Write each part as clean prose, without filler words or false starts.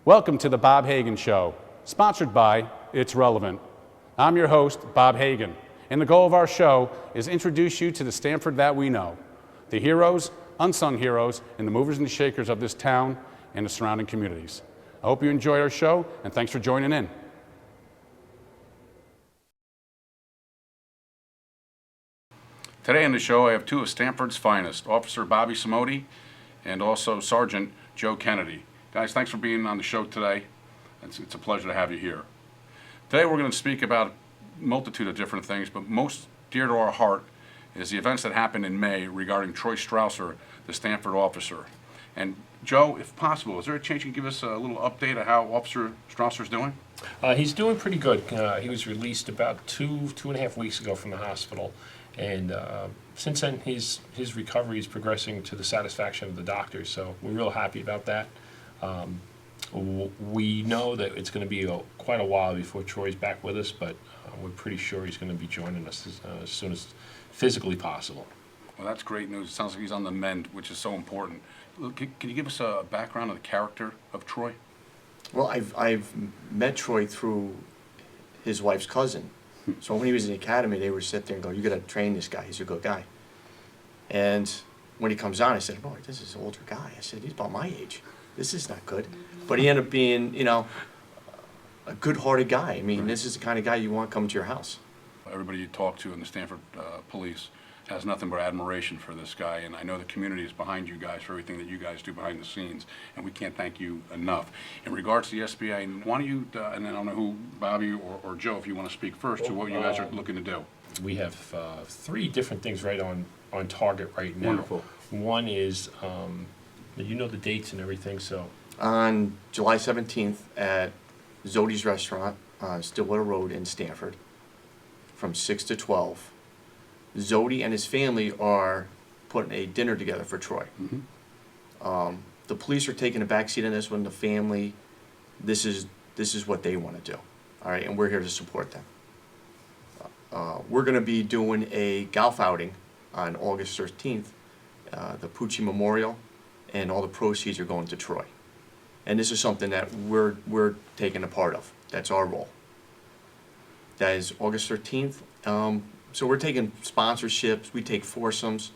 Welcome to the Bob Hagan Show, sponsored by It's Relevant. I'm your host, Bob Hagan, and the goal of our show is introduce you to the Stamford that we know, the heroes, unsung heroes, and the movers and shakers of this town and the surrounding communities. I hope you enjoy our show, and thanks for joining in. Today on the show, I have two of Stamford's finest, Officer Bobby Somody and also Sergeant Joe Kennedy. Guys, thanks for being on the show today. It's a pleasure to have you here. Today we're going to speak about a multitude of different things, but most dear to our heart is the events that happened in May regarding Troy Strauser, the Stamford officer. And Joe, if possible, is there a chance you can give us a little update of how Officer Strauser's doing? He's doing pretty good. He was released about two and a half weeks ago from the hospital. And since then, his recovery is progressing to the satisfaction of the doctors, so we're real happy about that. We know that it's going to be quite a while before Troy's back with us, but we're pretty sure he's going to be joining us as soon as physically possible. Well, that's great news. It sounds like he's on the mend, which is so important. Can you give us a background of the character of Troy? Well, I've met Troy through his wife's cousin. So when he was in the academy, they would sit there and go, "You got to train this guy. He's a good guy." And when he comes on, I said, "Boy, this is an older guy." I said, "He's about my age. This is not good." But he ended up being, a good-hearted guy. I mean, This is the kind of guy you want coming to your house. Everybody you talk to in the Stamford police has nothing but admiration for this guy, and I know the community is behind you guys for everything that you guys do behind the scenes, and we can't thank you enough. In regards to the SBA, why don't you, and I don't know who, Bobby or Joe, if you want to speak first to what you guys are looking to do. We have three different things right on target right now. Wonderful. One is, you know the dates and everything, so. On July 17th at Zody's Restaurant on Stillwater Road in Stamford from 6 to 12, Zody and his family are putting a dinner together for Troy. Mm-hmm. The police are taking a backseat on this one. The family, this is what they want to do. All right, and we're here to support them. We're going to be doing a golf outing on August 13th, the Pucci Memorial, and all the proceeds are going to Troy. And this is something that we're taking a part of. That's our role. That is August 13th. So we're taking sponsorships, we take foursomes,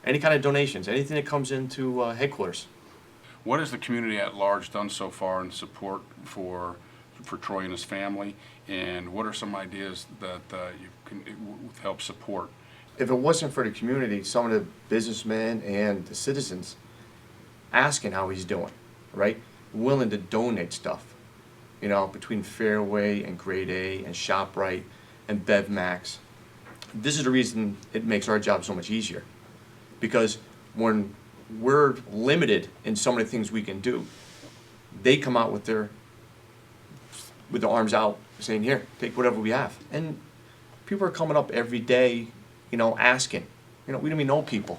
any kind of donations, anything that comes into headquarters. What has the community at large done so far in support for Troy and his family, and what are some ideas that you can help support? If it wasn't for the community, some of the businessmen and the citizens asking how he's doing, right? Willing to donate stuff, between Fairway and Grade A and ShopRite and BevMax. This is the reason it makes our job so much easier, because when we're limited in some of the things we can do, they come out with their arms out saying, "Here, take whatever we have." And people are coming up every day, asking. We don't even know people.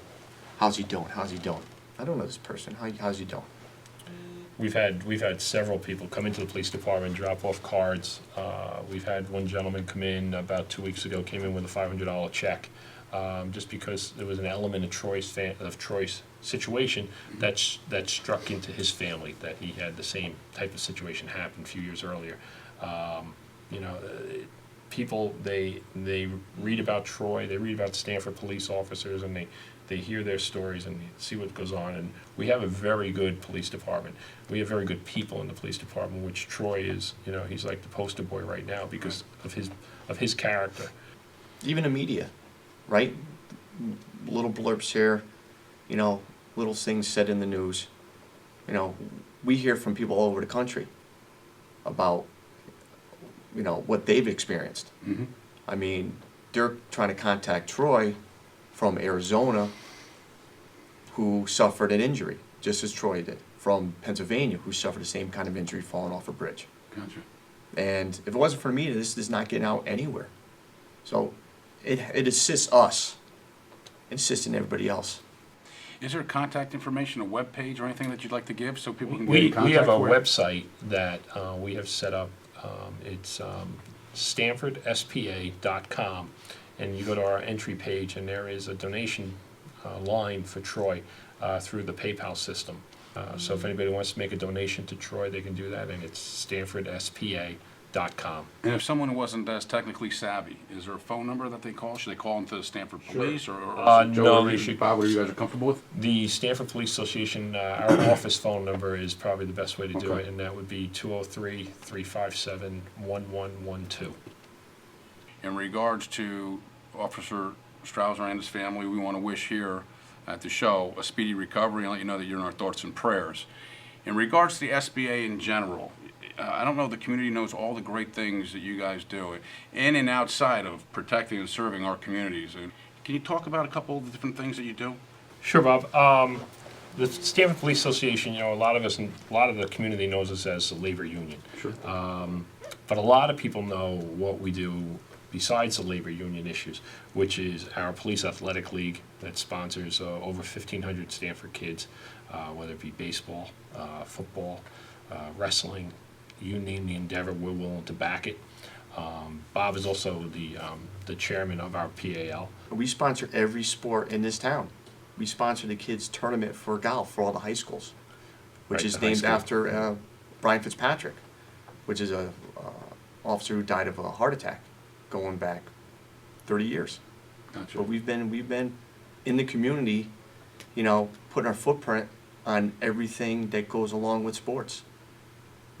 "How's he doing? How's he doing?" "I don't know this person. How's he doing?" We've had several people come into the police department, drop off cards. We've had one gentleman come in about 2 weeks ago, came in with a $500 check, just because there was an element of Troy's situation that struck into his family, that he had the same type of situation happen a few years earlier. People, they read about Troy, they read about Stamford police officers, and they hear their stories and see what goes on. And we have a very good police department. We have very good people in the police department, which Troy is, he's like the poster boy right now because of his character. Even the media, right? Little blurbs here, little things said in the news. We hear from people all over the country about, what they've experienced. Mm-hmm. I mean, they're trying to contact Troy from Arizona, who suffered an injury, just as Troy did, from Pennsylvania, who suffered the same kind of injury falling off a bridge. Gotcha. And if it wasn't for the media, this is not getting out anywhere. So it assists us, it assists everybody else. Is there contact information, a web page, or anything that you'd like to give so people can get We in contact have a with? website that we have set up. It's StamfordSPA.com, and you go to our entry page, and there is a donation line for Troy through the PayPal system. So if anybody wants to make a donation to Troy, they can do that, and it's StamfordSPA.com. And if someone wasn't as technically savvy, is there a phone number that they call? Should they call into the Stamford Police or Joe no, or they should. Bob, whatever you guys are comfortable with? The Stamford Police Association, our office phone number is probably the best way to do Okay. it, and that would be 203-357-1112. In regards to Officer Strauser and his family, we want to wish here at the show a speedy recovery and let you know that you're in our thoughts and prayers. In regards to the SBA in general, I don't know if the community knows all the great things that you guys do in and outside of protecting and serving our communities. And can you talk about a couple of the different things that you do? Sure, Bob. The Stamford Police Association, a lot of the community knows us as the labor union. Sure. But a lot of people know what we do besides the labor union issues, which is our police athletic league that sponsors over 1,500 Stamford kids, whether it be baseball, football, wrestling, you name the endeavor, we're willing to back it. Bob is also the chairman of our PAL. We sponsor every sport in this town. We sponsor the kids' tournament for golf for all the high schools, which Right, is the high named school. after Brian Fitzpatrick, which is a officer who died of a heart attack going back 30 years. Gotcha. But we've been in the community, putting our footprint on everything that goes along with sports.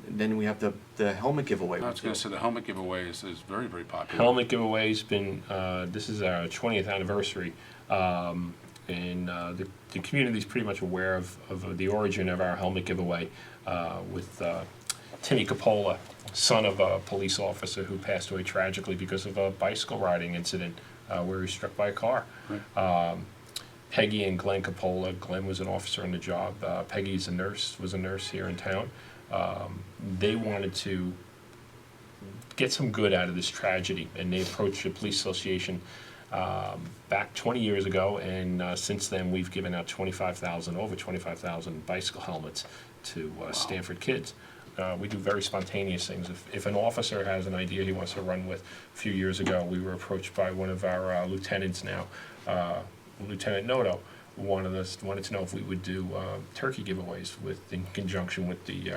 And then we have the helmet giveaway. I was going to say the helmet giveaway is very, very popular. Helmet giveaway's been, this is our 20th anniversary, and the community's pretty much aware of the origin of our helmet giveaway with Timmy Capola, son of a police officer who passed away tragically because of a bicycle riding incident where he was struck by a car. Right. Peggy and Glenn Capola. Glenn was an officer on the job. Peggy was a nurse here in town. They wanted to get some good out of this tragedy, and they approached the police association back 20 years ago, and since then we've given out over 25,000 bicycle helmets to Stamford kids. We do very spontaneous things. If an officer has an idea he wants to run with, a few years ago we were approached by one of our lieutenants now, Lieutenant Noto, wanted to know if we would do turkey giveaways in conjunction with the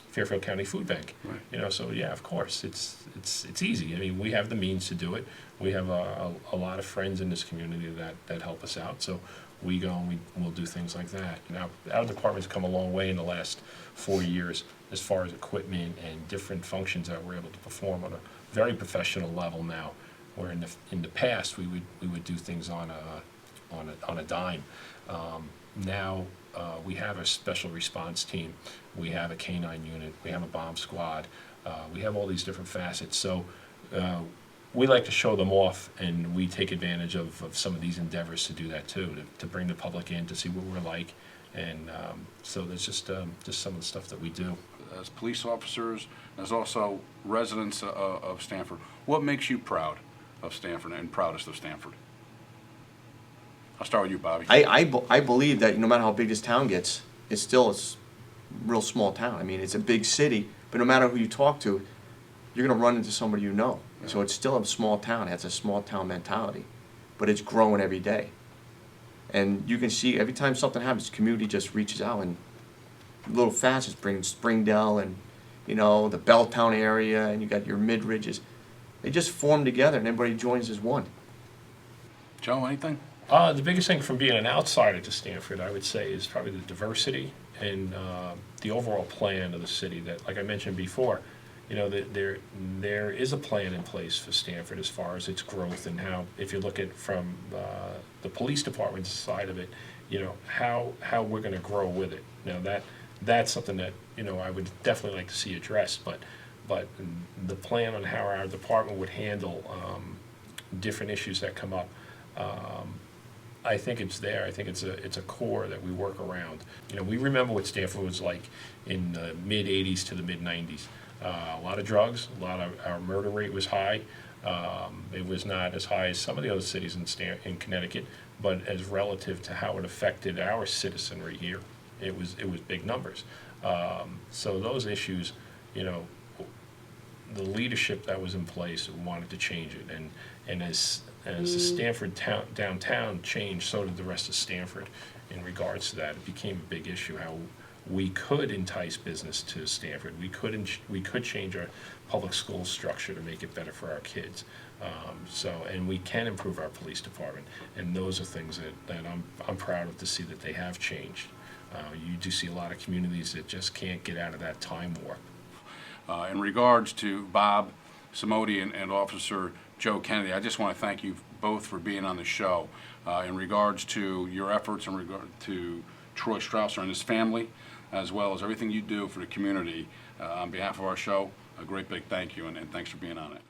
Fairfield County Food Bank. Right. So yeah, of course, it's easy. I mean, we have the means to do it. We have a lot of friends in this community that help us out. So we go and we'll do things like that. Now, our department's come a long way in the last 4 years as far as equipment and different functions that we're able to perform on a very professional level now. Where in the past we would do things on a dime. Now we have a special response team, we have a canine unit, we have a bomb squad, we have all these different facets. So we like to show them off, and we take advantage of some of these endeavors to do that too, to bring the public in to see what we're like. And so there's just some of the stuff that we do. As police officers, as also residents of Stamford, what makes you proud of Stamford and proudest of Stamford? I'll start with you, Bobby. I believe that no matter how big this town gets, it's still a real small town. I mean, it's a big city, but no matter who you talk to, you're going to run into somebody you know. Yeah. So it's still a small town. It has a small town mentality, but it's growing every day. And you can see every time something happens, the community just reaches out, and little facets bring Springdale and the Belltown area, and you got your mid ridges. They just form together, and everybody joins as one. Joe, anything? The biggest thing from being an outsider to Stamford, I would say, is probably the diversity and the overall plan of the city. That, like I mentioned before, there is a plan in place for Stamford as far as its growth and how, if you look at from the police department's side of it, how we're going to grow with it. Now that's something that I would definitely like to see addressed, but the plan on how our department would handle different issues that come up. I think it's there. I think it's a core that we work around. We remember what Stamford was like in the mid '80s to the mid '90s. A lot of drugs. Our murder rate was high. It was not as high as some of the other cities in Connecticut, but as relative to how it affected our citizenry here, it was big numbers. So those issues, the leadership that was in place wanted to change it, and as the Stamford downtown changed, so did the rest of Stamford in regards to that. It became a big issue how we could entice business to Stamford. We could change our public school structure to make it better for our kids. And we can improve our police department. And those are things that I'm proud of to see that they have changed. You do see a lot of communities that just can't get out of that time warp. In regards to Bob Somody and Officer Joe Kennedy, I just want to thank you both for being on the show. In regards to your efforts in regard to Troy Strauser and his family, as well as everything you do for the community, on behalf of our show, a great big thank you, and thanks for being on it.